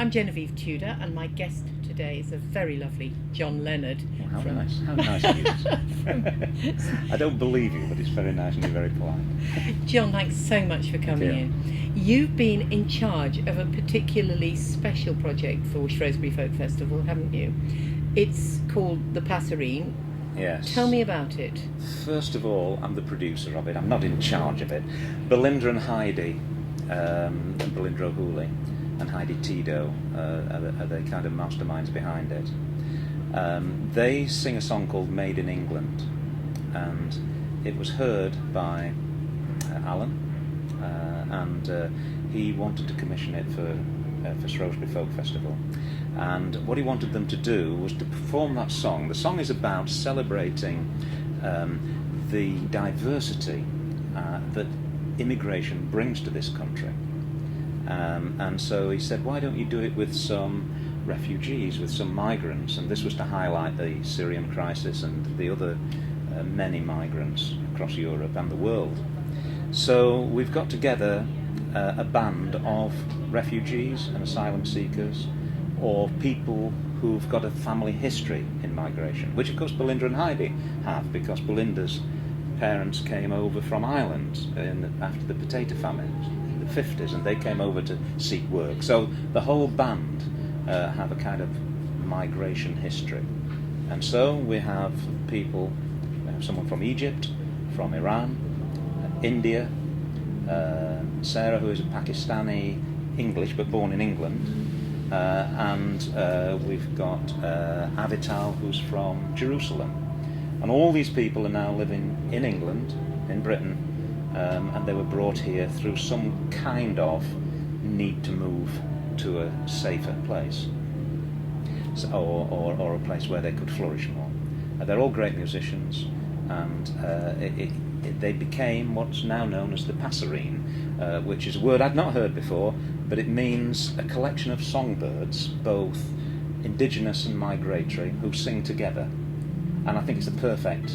I'm Genevieve Tudor, and my guest today is a very lovely John Leonard. Oh, how nice. How nice of you. I don't believe you, but it's very nice and you're very polite. John, thanks so much for coming in. You've been in charge of a particularly special project for Shrewsbury Folk Festival, haven't you? It's called the Passerine. Yes. Tell me about it. First of all, I'm the producer of it. I'm not in charge of it. Belinda and Heidi, Belinda O'Hooley and Heidi Tidow are the kind of masterminds behind it. They sing a song called Made in England, and it was heard by Alan, and he wanted to commission it for Shrewsbury Folk Festival. And what he wanted them to do was to perform that song. The song is about celebrating the diversity that immigration brings to this country. And so he said, why don't you do it with some refugees, with some migrants? And this was to highlight the Syrian crisis and the other many migrants across Europe and the world. So we've got together a band of refugees and asylum seekers, or people who've got a family history in migration, which of course Belinda and Heidi have, because Belinda's parents came over from Ireland after the potato famine in the 50s, and they came over to seek work. So the whole band have a kind of migration history. And so we have people, someone from Egypt, from Iran, India, Sarah, who is a Pakistani English but born in England, and we've got Avital, who's from Jerusalem. And all these people are now living in England, in Britain, and they were brought here through some kind of need to move to a safer place, or a place where they could flourish more. They're all great musicians, and they became what's now known as the Passerine, which is a word I'd not heard before, but it means a collection of songbirds, both indigenous and migratory, who sing together. And I think it's the perfect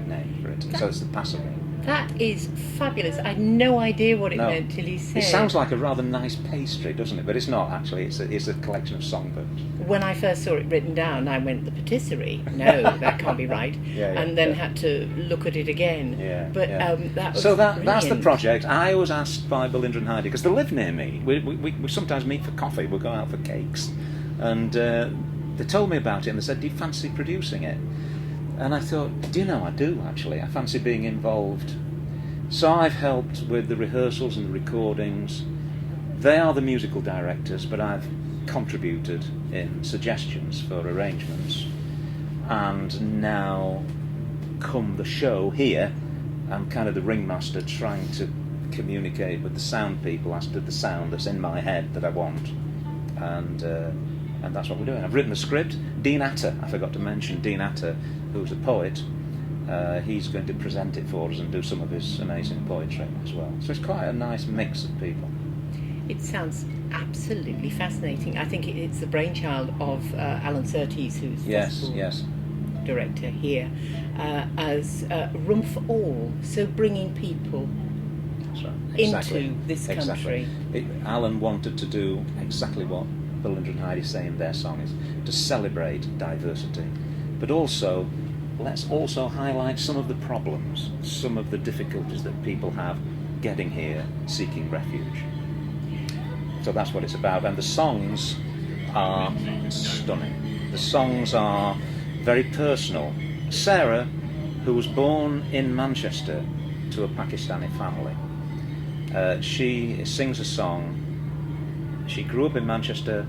name for it. So it's the Passerine. That is fabulous. I had no idea what it meant till you said. It sounds like a rather nice pastry, doesn't it? But it's not, actually. It's a collection of songbirds. When I first saw it written down, I went, the patisserie? No, that can't be right. And then had to look at it again. But that was so that's the brilliant. project. I was asked by Belinda and Heidi, because they live near me. We sometimes meet for coffee. We'll go out for cakes. And they told me about it, and they said, do you fancy producing it? And I thought, do you know, I do, actually. I fancy being involved. So I've helped with the rehearsals and the recordings. They are the musical directors, but I've contributed in suggestions for arrangements. And now, come the show here, I'm kind of the ringmaster, trying to communicate with the sound people as to the sound that's in my head that I want. And that's what we're doing. I've written the script. Dean Atta, I forgot to mention, Dean Atta, who's a poet, he's going to present it for us and do some of his amazing poetry as well. So it's quite a nice mix of people. It sounds absolutely fascinating. I think it's the brainchild of Alan Surtees, who's the director here, as Room for All, so bringing people into this country. Alan wanted to do exactly what Belinda and Heidi say in their song, is to celebrate diversity, but also let's also highlight some of the problems, some of the difficulties that people have getting here, seeking refuge. So that's what it's about, and the songs are stunning. The songs are very personal. Sarah, who was born in Manchester to a Pakistani family, she sings a song. She grew up in Manchester,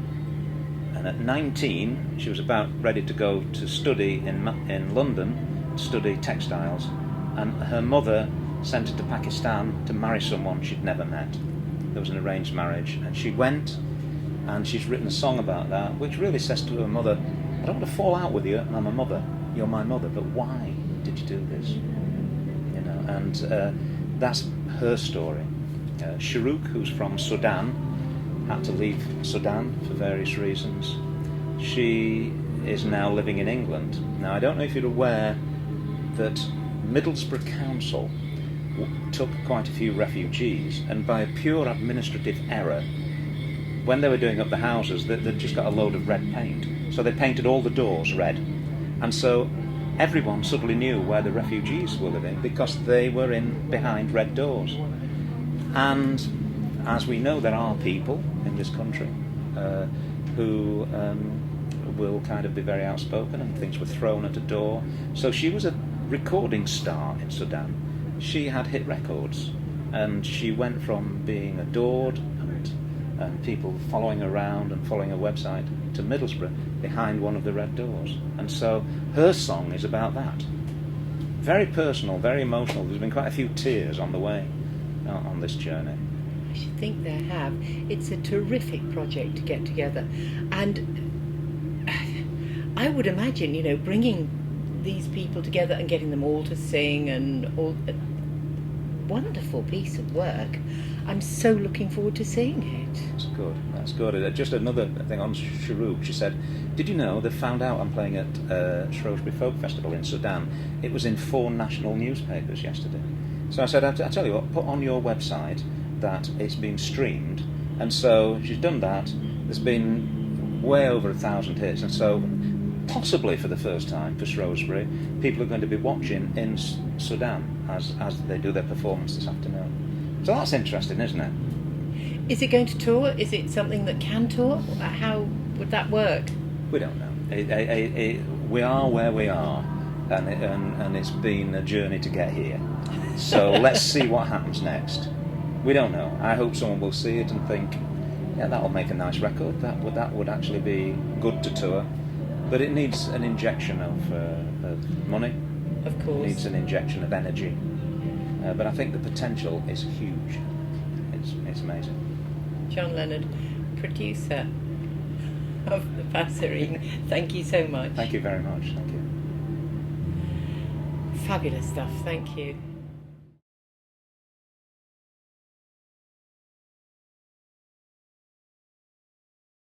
and at 19 she was about ready to go to study in London, study textiles, and her mother sent her to Pakistan to marry someone she'd never met. There was an arranged marriage, and she went, and she's written a song about that, which really says to her mother, I don't want to fall out with you, I'm a mother, you're my mother, but why did you do this? You know, and that's her story. Shurooq, who's from Sudan, had to leave Sudan for various reasons. She is now living in England. Now, I don't know if you're aware that Middlesbrough Council took quite a few refugees, and by a pure administrative error, when they were doing up the houses, they'd just got a load of red paint. So they painted all the doors red, and so everyone suddenly knew where the refugees were living because they were in behind red doors. And as we know, there are people in this country who will kind of be very outspoken, and things were thrown at a door. So she was a recording star in Sudan. She had hit records, and she went from being adored and people following her around and following her website to Middlesbrough behind one of the red doors. And so her song is about that. Very personal, very emotional. There's been quite a few tears on the way on this journey. I should think there have. It's a terrific project to get together, and I would imagine, bringing these people together and getting them all to sing and all, a wonderful piece of work. I'm so looking forward to seeing it. That's good. Just another thing on Shurooq, she said, did you know they found out I'm playing at Shrewsbury Folk Festival in Sudan? It was in 4 national newspapers yesterday. So I said, I tell you what, put on your website that it's been streamed. And so she's done that. There's been way over 1,000 hits, and so possibly for the first time for Shrewsbury, people are going to be watching in Sudan as they do their performance this afternoon. So that's interesting, isn't it? Is it going to tour? Is it something that can tour? How would that work? We don't know. We are where we are, and it's been a journey to get here. So let's see what happens next. We don't know. I hope someone will see it and think, yeah, that'll make a nice record. That would actually be good to tour. But it needs an injection of money. Of course. It needs an injection of energy. But I think the potential is huge. It's amazing. John Leonard, producer of the Passerine, thank you so much. Thank you very much. Thank you. Fabulous stuff, thank you.